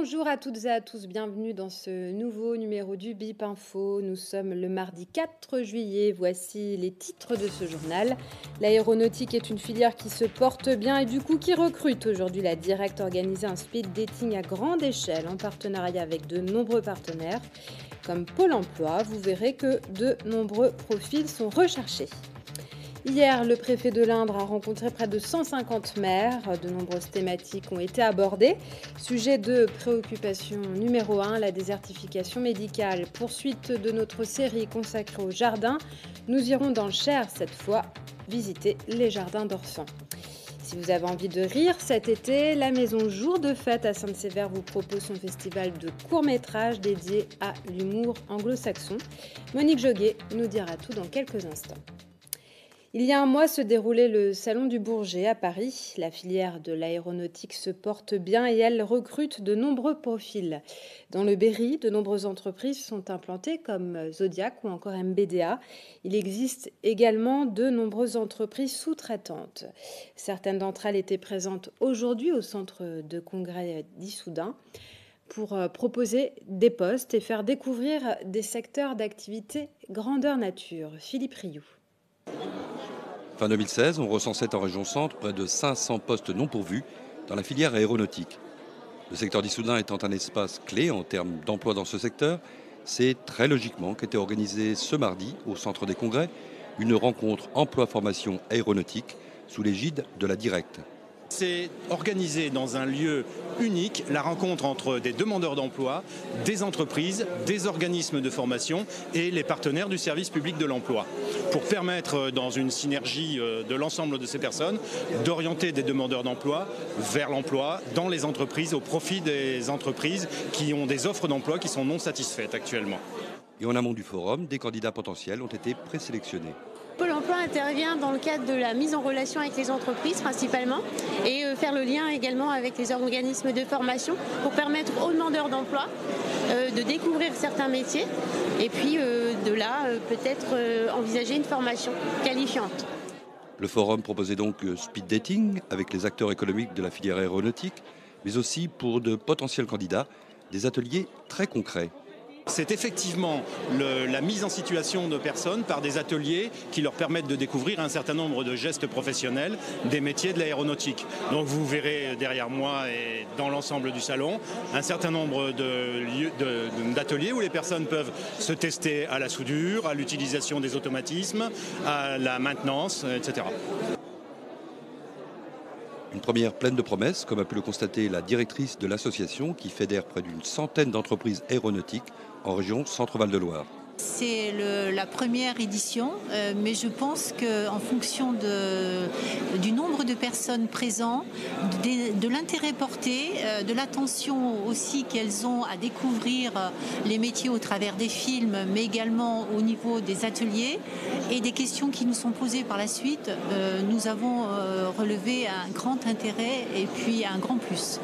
Bonjour à toutes et à tous, bienvenue dans ce nouveau numéro du BIP Info. Nous sommes le mardi 4 juillet, voici les titres de ce journal. L'aéronautique est une filière qui se porte bien et du coup qui recrute. Aujourd'hui, la Direct organise un speed dating à grande échelle en partenariat avec de nombreux partenaires. Comme Pôle emploi, vous verrez que de nombreux profils sont recherchés. Hier, le préfet de l'Indre a rencontré près de 150 maires. De nombreuses thématiques ont été abordées. Sujet de préoccupation numéro 1, la désertification médicale. Poursuite de notre série consacrée aux jardins. Nous irons dans le Cher cette fois visiter les jardins d'Orsan. Si vous avez envie de rire cet été, la maison Jour de Fête à Sainte-Sévère vous propose son festival de courts-métrages dédié à l'humour anglo-saxon. Monique Joguet nous dira tout dans quelques instants. Il y a un mois se déroulait le Salon du Bourget à Paris. La filière de l'aéronautique se porte bien et elle recrute de nombreux profils. Dans le Berry, de nombreuses entreprises sont implantées comme Zodiac ou encore MBDA. Il existe également de nombreuses entreprises sous-traitantes. Certaines d'entre elles étaient présentes aujourd'hui au centre de congrès d'Issoudun pour proposer des postes et faire découvrir des secteurs d'activité grandeur nature. Philippe Rioux. Fin 2016, on recensait en région centre près de 500 postes non pourvus dans la filière aéronautique. Le secteur d'Issoudun étant un espace clé en termes d'emploi dans ce secteur, c'est très logiquement qu'était organisée ce mardi au centre des congrès une rencontre emploi-formation aéronautique sous l'égide de la Direct. C'est organisé dans un lieu unique, la rencontre entre des demandeurs d'emploi, des entreprises, des organismes de formation et les partenaires du service public de l'emploi, pour permettre, dans une synergie de l'ensemble de ces personnes, d'orienter des demandeurs d'emploi vers l'emploi dans les entreprises, au profit des entreprises qui ont des offres d'emploi qui sont non satisfaites actuellement. Et en amont du forum, des candidats potentiels ont été présélectionnés. Pôle emploi intervient dans le cadre de la mise en relation avec les entreprises principalement et faire le lien également avec les organismes de formation pour permettre aux demandeurs d'emploi de découvrir certains métiers et puis de là peut-être envisager une formation qualifiante. Le forum proposait donc speed dating avec les acteurs économiques de la filière aéronautique, mais aussi pour de potentiels candidats, des ateliers très concrets. C'est effectivement la mise en situation de personnes par des ateliers qui leur permettent de découvrir un certain nombre de gestes professionnels des métiers de l'aéronautique. Donc vous verrez derrière moi et dans l'ensemble du salon un certain nombre d'ateliers où les personnes peuvent se tester à la soudure, à l'utilisation des automatismes, à la maintenance, etc. Une première pleine de promesses, comme a pu le constater la directrice de l'association qui fédère près d'une centaine d'entreprises aéronautiques en région Centre-Val de Loire. C'est la première édition, mais je pense qu'en fonction du nombre de personnes présentes, de l'intérêt porté, de l'attention aussi qu'elles ont à découvrir les métiers au travers des films, mais également au niveau des ateliers et des questions qui nous sont posées par la suite, nous avons relevé un grand intérêt et puis un grand plus.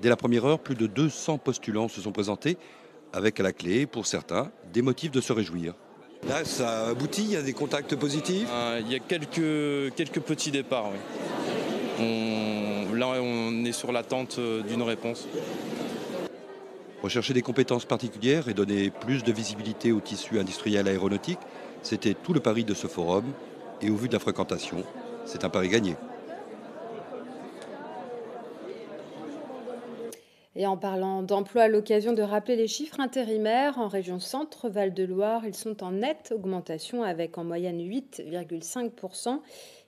Dès la première heure, plus de 200 postulants se sont présentés, avec à la clé, pour certains, des motifs de se réjouir. Là, ça aboutit, il y a des contacts positifs. Il y a quelques petits départs, oui. Là, on est sur l'attente d'une réponse. Rechercher des compétences particulières et donner plus de visibilité au tissu industriel aéronautique, c'était tout le pari de ce forum. Et au vu de la fréquentation, c'est un pari gagné. Et en parlant d'emploi, à l'occasion de rappeler les chiffres intérimaires, en région Centre, Val-de-Loire, ils sont en nette augmentation avec en moyenne 8,5%,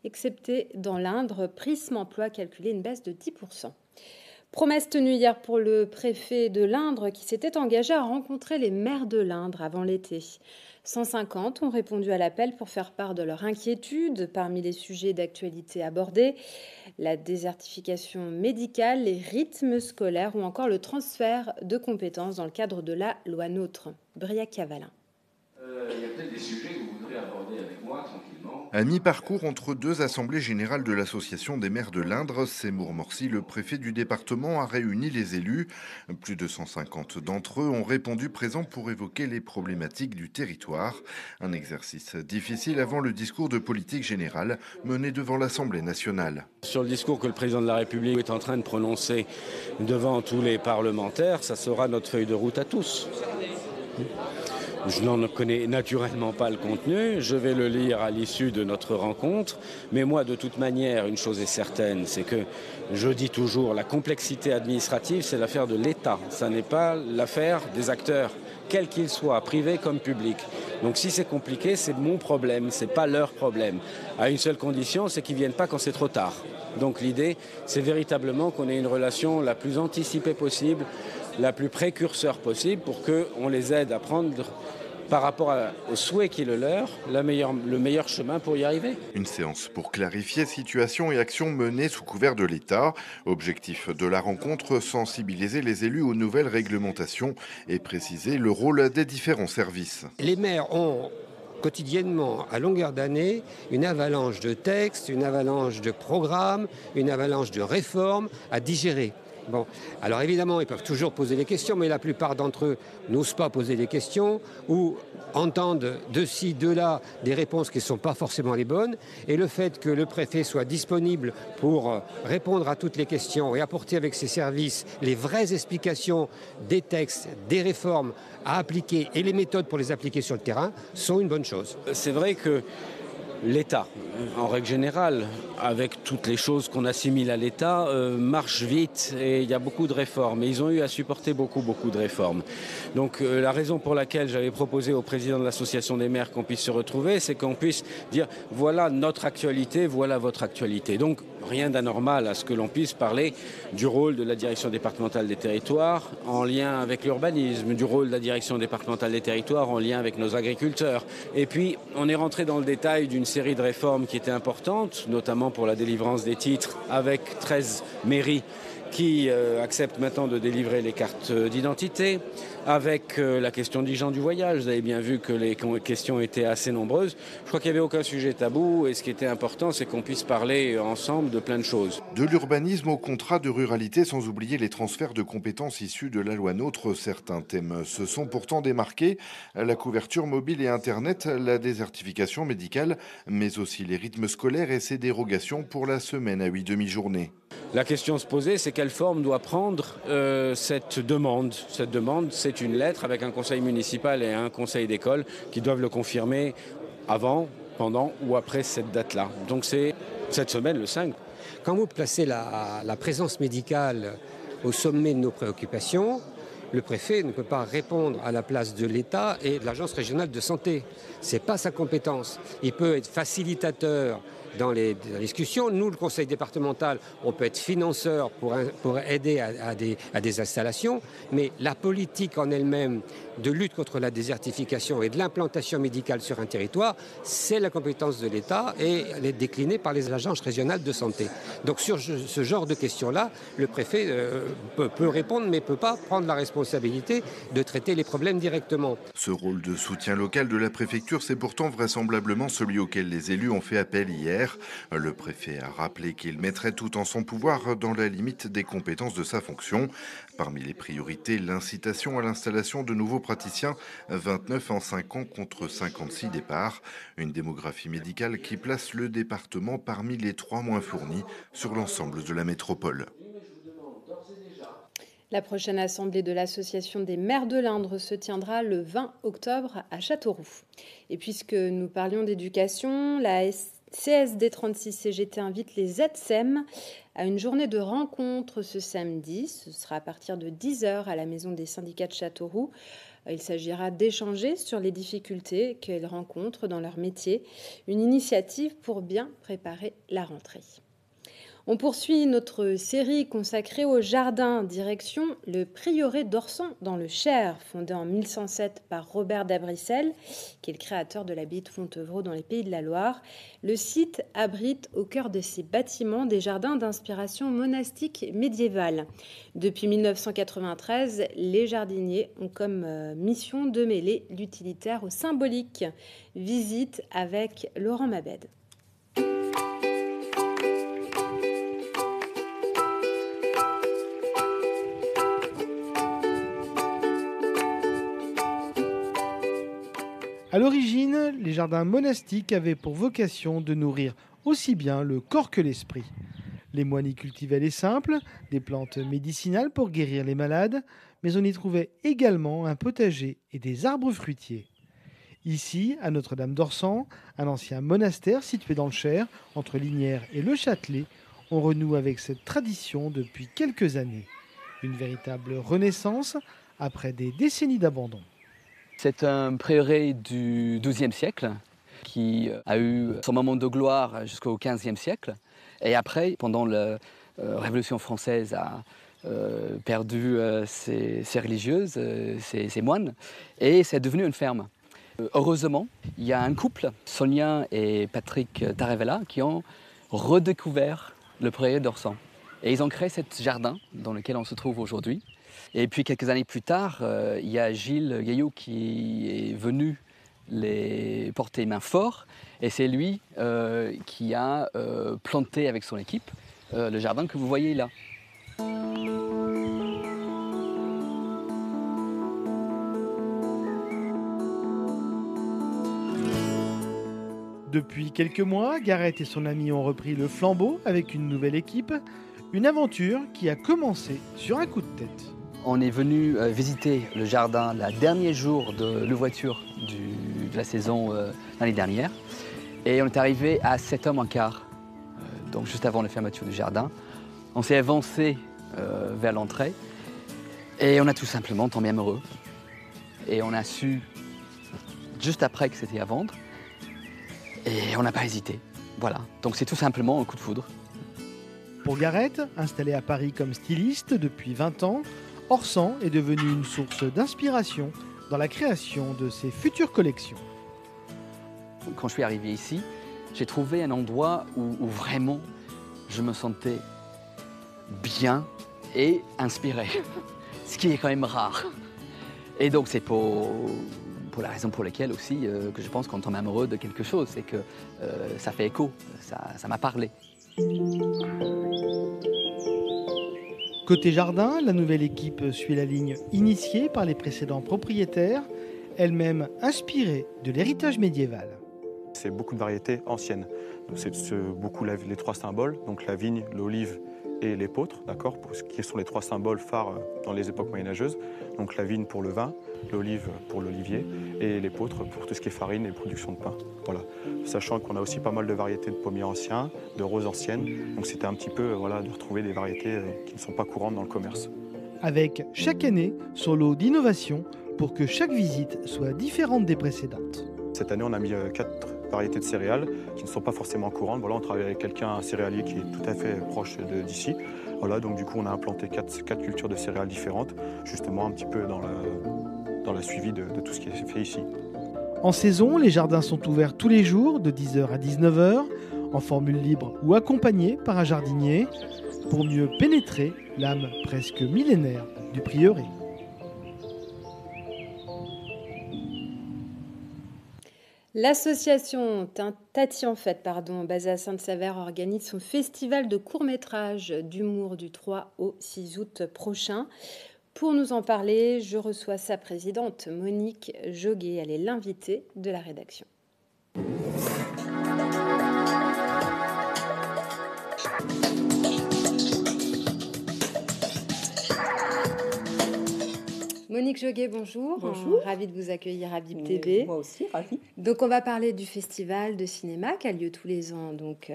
excepté dans l'Indre, Prisme Emploi calculé une baisse de 10%. Promesse tenue hier pour le préfet de l'Indre qui s'était engagé à rencontrer les maires de l'Indre avant l'été. 150 ont répondu à l'appel pour faire part de leur inquiétude parmi les sujets d'actualité abordés, la désertification médicale, les rythmes scolaires ou encore le transfert de compétences dans le cadre de la loi NOTRe. Briac Cavalin. Il y a peut-être des sujets que vous voudrez aborder avec moi tranquillement. À mi-parcours entre deux assemblées générales de l'Association des maires de l'Indre, Seymour Morsi, le préfet du département, a réuni les élus. Plus de 150 d'entre eux ont répondu présents pour évoquer les problématiques du territoire. Un exercice difficile avant le discours de politique générale mené devant l'Assemblée nationale. Sur le discours que le président de la République est en train de prononcer devant tous les parlementaires, ça sera notre feuille de route à tous. Je n'en connais naturellement pas le contenu, je vais le lire à l'issue de notre rencontre, mais moi de toute manière, une chose est certaine, c'est que je dis toujours, la complexité administrative, c'est l'affaire de l'État, ça n'est pas l'affaire des acteurs, quels qu'ils soient, privés comme publics. Donc si c'est compliqué, c'est mon problème, c'est pas leur problème. À une seule condition, c'est qu'ils ne viennent pas quand c'est trop tard. Donc l'idée, c'est véritablement qu'on ait une relation la plus anticipée possible, la plus précurseur possible pour qu'on les aide à prendre, par rapport au souhait qui est le leur, le meilleur chemin pour y arriver. Une séance pour clarifier situation et actions menées sous couvert de l'État. Objectif de la rencontre, sensibiliser les élus aux nouvelles réglementations et préciser le rôle des différents services. Les maires ont quotidiennement, à longueur d'année, une avalanche de textes, une avalanche de programmes, une avalanche de réformes à digérer. Bon, alors évidemment, ils peuvent toujours poser des questions, mais la plupart d'entre eux n'osent pas poser des questions ou entendent de ci, de là des réponses qui ne sont pas forcément les bonnes. Et le fait que le préfet soit disponible pour répondre à toutes les questions et apporter avec ses services les vraies explications des textes, des réformes à appliquer et les méthodes pour les appliquer sur le terrain sont une bonne chose. C'est vrai que l'État, en règle générale, avec toutes les choses qu'on assimile à l'État, marche vite et il y a beaucoup de réformes. Et ils ont eu à supporter beaucoup de réformes. Donc la raison pour laquelle j'avais proposé au président de l'association des maires qu'on puisse se retrouver, c'est qu'on puisse dire voilà notre actualité, voilà votre actualité. Donc rien d'anormal à ce que l'on puisse parler du rôle de la direction départementale des territoires en lien avec l'urbanisme, du rôle de la direction départementale des territoires en lien avec nos agriculteurs. Et puis on est rentré dans le détail d'une série de réformes qui étaient importantes, notamment pour la délivrance des titres avec 13 mairies qui acceptent maintenant de délivrer les cartes d'identité, avec la question des gens du voyage. Vous avez bien vu que les questions étaient assez nombreuses. Je crois qu'il n'y avait aucun sujet tabou et ce qui était important, c'est qu'on puisse parler ensemble de plein de choses. De l'urbanisme au contrat de ruralité, sans oublier les transferts de compétences issus de la loi NOTRe. Certains thèmes se sont pourtant démarqués. La couverture mobile et Internet, la désertification médicale, mais aussi les rythmes scolaires et ses dérogations pour la semaine à 8 demi-journées. La question se posait, c'est quelle forme doit prendre cette demande. Cette demande, c'est une lettre avec un conseil municipal et un conseil d'école qui doivent le confirmer avant, pendant ou après cette date-là. Donc c'est cette semaine, le 5. Quand vous placez la présence médicale au sommet de nos préoccupations, le préfet ne peut pas répondre à la place de l'État et de l'Agence régionale de santé. Ce n'est pas sa compétence. Il peut être facilitateur dans les discussions. Nous, le conseil départemental, on peut être financeur pour aider à des installations, mais la politique en elle-même de lutte contre la désertification et de l'implantation médicale sur un territoire, c'est la compétence de l'État et elle est déclinée par les agences régionales de santé. Donc sur ce genre de questions-là, le préfet peut répondre, mais ne peut pas prendre la responsabilité de traiter les problèmes directement. Ce rôle de soutien local de la préfecture, c'est pourtant vraisemblablement celui auquel les élus ont fait appel hier. Le préfet a rappelé qu'il mettrait tout en son pouvoir dans la limite des compétences de sa fonction. Parmi les priorités, l'incitation à l'installation de nouveaux praticiens, 29 en 5 ans contre 56 départs. Une démographie médicale qui place le département parmi les 3 moins fournis sur l'ensemble de la métropole. La prochaine assemblée de l'Association des maires de l'Indre se tiendra le 20 octobre à Châteauroux. Et puisque nous parlions d'éducation, la CSD 36 CGT invite les ATSEM à une journée de rencontre ce samedi. Ce sera à partir de 10h à la maison des syndicats de Châteauroux. Il s'agira d'échanger sur les difficultés qu'elles rencontrent dans leur métier. Une initiative pour bien préparer la rentrée. On poursuit notre série consacrée au jardin, direction le prieuré d'Orsan dans le Cher, fondé en 1107 par Robert d'Abrissel, qui est le créateur de l'abbaye de Fontevraud dans les Pays de la Loire. Le site abrite au cœur de ses bâtiments des jardins d'inspiration monastique médiévale. Depuis 1993, les jardiniers ont comme mission de mêler l'utilitaire au symbolique. Visite avec Laurent Mabed. À l'origine, les jardins monastiques avaient pour vocation de nourrir aussi bien le corps que l'esprit. Les moines y cultivaient les simples, des plantes médicinales pour guérir les malades, mais on y trouvait également un potager et des arbres fruitiers. Ici, à Notre-Dame d'Orsan, un ancien monastère situé dans le Cher, entre Lignières et Le Châtelet, on renoue avec cette tradition depuis quelques années. Une véritable renaissance après des décennies d'abandon. C'est un prieuré du XIIe siècle qui a eu son moment de gloire jusqu'au XVe siècle. Et après, pendant la Révolution française, a perdu ses religieuses, ses moines, et c'est devenu une ferme. Heureusement, il y a un couple, Sonia et Patrick Tarevella, qui ont redécouvert le prieuré d'Orsan. Et ils ont créé ce jardin dans lequel on se trouve aujourd'hui. Et puis quelques années plus tard, il y a Gilles Gaillot qui est venu les porter main fort. Et c'est lui qui a planté avec son équipe le jardin que vous voyez là. Depuis quelques mois, Gareth et son ami ont repris le flambeau avec une nouvelle équipe. Une aventure qui a commencé sur un coup de tête. On est venu visiter le jardin le dernier jour de l'ouverture de la saison l'année dernière. Et on est arrivé à 7h15, donc juste avant la fermeture du jardin. On s'est avancé vers l'entrée et on a tout simplement tombé amoureux. Et on a su, juste après que c'était à vendre, et on n'a pas hésité. Voilà, donc c'est tout simplement un coup de foudre. Pour Gareth, installé à Paris comme styliste depuis 20 ans, Orsan est devenu une source d'inspiration dans la création de ses futures collections. Quand je suis arrivé ici, j'ai trouvé un endroit où vraiment je me sentais bien et inspiré, ce qui est quand même rare. Et donc c'est pour la raison pour laquelle aussi que je pense qu'on tombe amoureux de quelque chose, c'est que ça fait écho, ça m'a parlé. Côté jardin, la nouvelle équipe suit la ligne initiée par les précédents propriétaires, elle-même inspirée de l'héritage médiéval. C'est beaucoup de variétés anciennes. C'est beaucoup les trois symboles, donc la vigne, l'olive et l'épeautre, d'accord, qui sont les trois symboles phares dans les époques moyenâgeuses. Donc la vigne pour le vin, l'olive pour l'olivier et l'épeautre pour tout ce qui est farine et production de pain. Voilà. Sachant qu'on a aussi pas mal de variétés de pommiers anciens, de roses anciennes. Donc c'était un petit peu de retrouver des variétés qui ne sont pas courantes dans le commerce. Avec chaque année son lot d'innovations pour que chaque visite soit différente des précédentes. Cette année, on a mis 4 variétés de céréales qui ne sont pas forcément courantes. Voilà, on travaille avec un céréalier qui est tout à fait proche d'ici. Voilà, donc du coup, on a implanté 4 cultures de céréales différentes, justement un petit peu dans la suivi de tout ce qui est fait ici. En saison, les jardins sont ouverts tous les jours de 10h à 19h, en formule libre ou accompagnés par un jardinier, pour mieux pénétrer l'âme presque millénaire du prieuré. L'association Tati en Fête, basée à Sainte-Sévère, organise son festival de court-métrage d'humour du 3 au 6 août prochain. Pour nous en parler, je reçois sa présidente, Monique Joguet. Elle est l'invitée de la rédaction. Monique Joguet, bonjour. Bonjour. Ravie de vous accueillir à Bip TV. Moi aussi, ravie. Donc, on va parler du festival de cinéma qui a lieu tous les ans donc,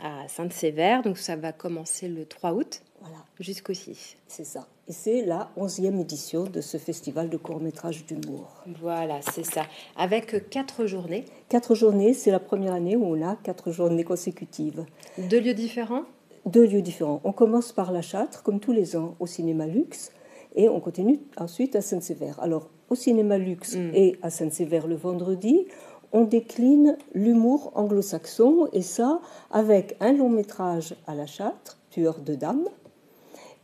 à Sainte-Sévère. Donc, ça va commencer le 3 août jusqu'au 6. C'est ça. Et c'est la 11e édition de ce festival de court-métrage d'humour. Voilà, c'est ça. Avec 4 journées. 4 journées, c'est la première année où on a 4 journées consécutives. 2 lieux différents ? 2 lieux différents. On commence par la Châtre, comme tous les ans, au cinéma Luxe. Et on continue ensuite à Sainte-Sévère. Alors, au cinéma Luxe et à Sainte-Sévère le vendredi, on décline l'humour anglo-saxon, et ça avec un long métrage à la Châtre, Tueur de dames,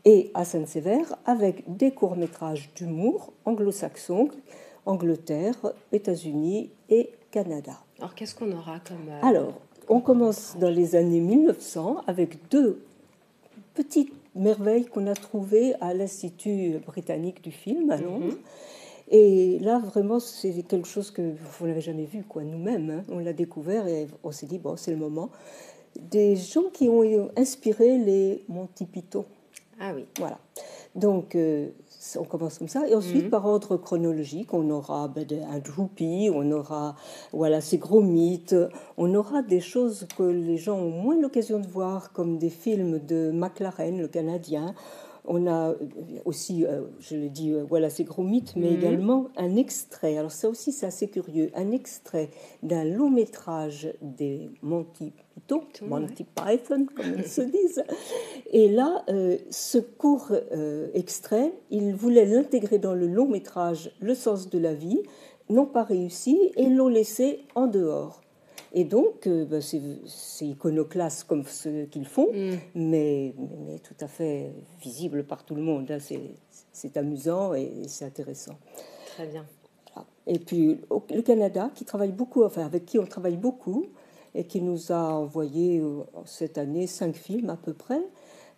et à Sainte-Sévère avec des courts-métrages d'humour anglo-saxon, Angleterre, États-Unis et Canada. Alors, qu'est-ce qu'on aura comme... Alors, on commence dans les années 1900 avec 2 petites merveilles qu'on a trouvées à l'Institut britannique du film à Londres. Et là, vraiment, c'est quelque chose que vous n'avez jamais vu, quoi, nous-mêmes. Hein. On l'a découvert et on s'est dit, bon, c'est le moment. Des gens qui ont inspiré les Monty Python. Ah oui. Voilà. Donc, on commence comme ça. Et ensuite, par ordre chronologique, on aura un Droopy, on aura ces gros mythes, on aura des choses que les gens ont moins l'occasion de voir, comme des films de McLaren, le Canadien. On a aussi, je l'ai dit, ces gros mythes, mais également un extrait. Alors ça aussi, c'est assez curieux. Un extrait d'un long métrage des Monty Python, Monty Python, comme ils se disent. Et là, ce court extrait, ils voulaient l'intégrer dans le long métrage Le sens de la vie, n'ont pas réussi et l'ont laissé en dehors. Et donc, c'est iconoclaste comme ce qu'ils font, mais tout à fait visible par tout le monde. Hein. C'est amusant et c'est intéressant. Très bien. Voilà. Et puis, le Canada, qui travaille beaucoup, avec qui on travaille beaucoup, et qui nous a envoyé cette année 5 films à peu près,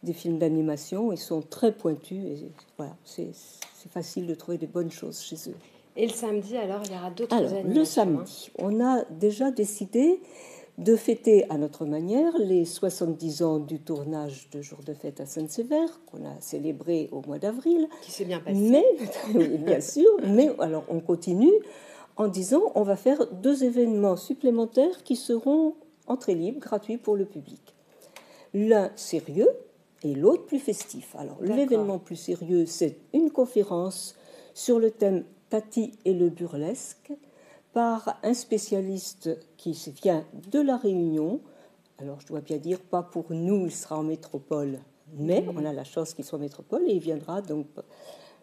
des films d'animation. Ils sont très pointus. Et voilà, c'est facile de trouver des bonnes choses chez eux. Et le samedi, alors, il y aura d'autres animations. Le samedi, on a déjà décidé de fêter à notre manière les 70 ans du tournage de Jour de fête à Saint-Sever, qu'on a célébré au mois d'avril. Qui s'est bien passé. Mais, bien sûr, mais alors on continue en disant on va faire 2 événements supplémentaires qui seront entrée libre, gratuits pour le public. L'un sérieux et l'autre plus festif. Alors, l'événement plus sérieux, c'est une conférence sur le thème Tati et le burlesque par un spécialiste qui vient de La Réunion. Alors, je dois bien dire, pas pour nous, il sera en métropole, mais on a la chance qu'il soit en métropole et il viendra donc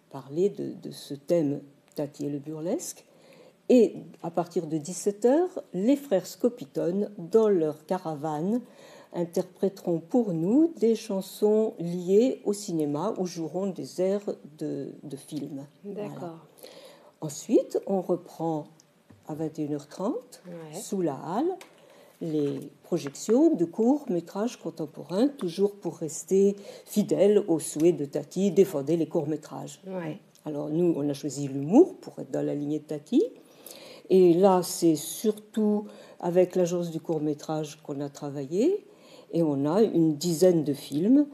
parler de ce thème Tati et le burlesque. Et à partir de 17h, les frères Scopitone, dans leur caravane, interpréteront pour nous des chansons liées au cinéma ou joueront des airs de films. D'accord. Voilà. Ensuite, on reprend à 21h30, sous la halle, les projections de courts-métrages contemporains, toujours pour rester fidèles au souhait de Tati, défendre les courts-métrages. Ouais. Alors nous, on a choisi l'humour pour être dans la lignée de Tati. Et là, c'est surtout avec l'agence du court-métrage qu'on a travaillé. Et on a une dizaine de films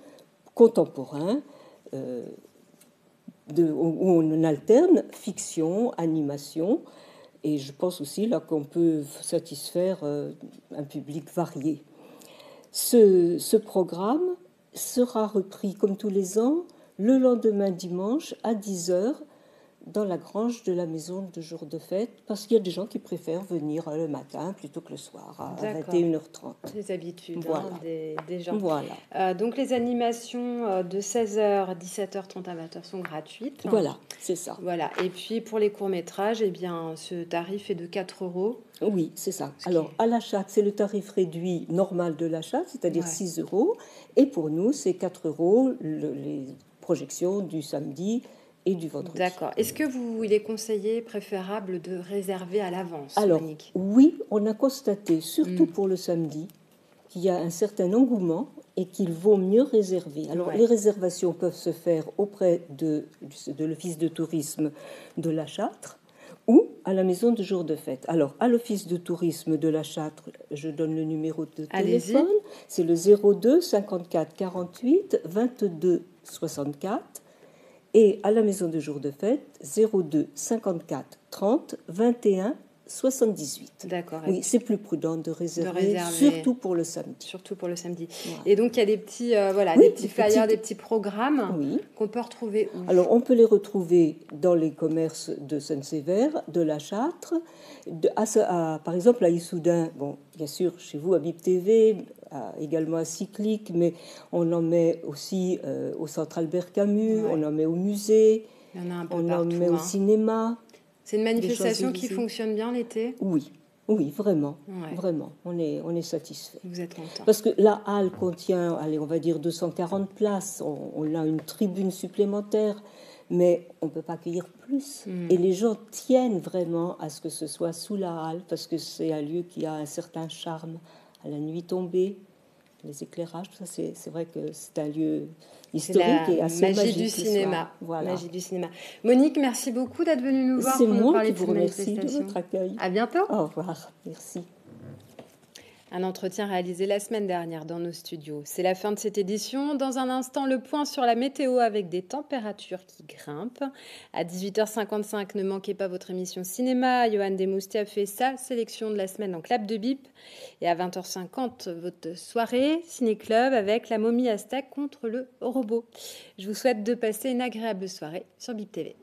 contemporains où on alterne fiction, animation, et je pense aussi là qu'on peut satisfaire un public varié. Ce programme sera repris comme tous les ans le lendemain dimanche à 10h dans la grange de la maison de jour de fête, parce qu'il y a des gens qui préfèrent venir le matin plutôt que le soir, à 21h30. Les habitudes voilà. Des gens. Voilà. Donc les animations de 16h, 17h30 à 20h sont gratuites. Voilà, c'est ça. Voilà. Et puis pour les courts-métrages, eh bien, ce tarif est de 4 €. Oui, c'est ça. Alors, à l'achat, c'est le tarif réduit normal de l'achat, c'est-à-dire 6 €. Et pour nous, c'est 4 € les projections du samedi et du vendredi. D'accord. Est-ce que il est conseillé, préférable de réserver à l'avance, Alors, Monique ? Oui, on a constaté, surtout pour le samedi, qu'il y a un certain engouement et qu'il vaut mieux réserver. Alors, les réservations peuvent se faire auprès de l'Office de tourisme de La Châtre ou à la maison de jour de fête. Alors, à l'Office de tourisme de La Châtre, je donne le numéro de téléphone. C'est le 02 54 48 22 64. Et à la maison de jour de fête, 02 54 30 21 78. D'accord. Oui, c'est plus prudent de réserver, surtout pour le samedi. Surtout pour le samedi. Voilà. Et donc, il y a des petits, des petits flyers, des petits programmes qu'on peut retrouver où ? Alors, on peut les retrouver dans les commerces de Saint-Sever, de La Châtre, par exemple à Issoudun, bon, bien sûr, chez vous, à Bip TV, également à Cyclique, mais on en met aussi au Centre Albert Camus, on en met au musée, il y en a un peu on partout, en met au cinéma. C'est une manifestation qui fonctionne bien l'été ? Oui, vraiment, vraiment. On est satisfait. Vous êtes content. Parce que la halle contient, on va dire 240 places. On a une tribune supplémentaire, mais on ne peut pas accueillir plus. Et les gens tiennent vraiment à ce que ce soit sous la halle, parce que c'est un lieu qui a un certain charme à la nuit tombée. les éclairages, tout ça, c'est vrai que c'est un lieu C'est historique la et assez magie magique du le cinéma. soir. Voilà. Magie du cinéma. Monique, merci beaucoup d'être venue nous voir C'est pour nous moi parler qui de vous cette remercie de manifestation. votre accueil. À bientôt. Au revoir. Merci. Un entretien réalisé la semaine dernière dans nos studios. C'est la fin de cette édition. Dans un instant, le point sur la météo avec des températures qui grimpent. À 18h55, ne manquez pas votre émission cinéma. Johan Demousti a fait sa sélection de la semaine en clap de bip. Et à 20h50, votre soirée ciné-club avec la momie Aztèque contre le robot. Je vous souhaite de passer une agréable soirée sur Bip TV.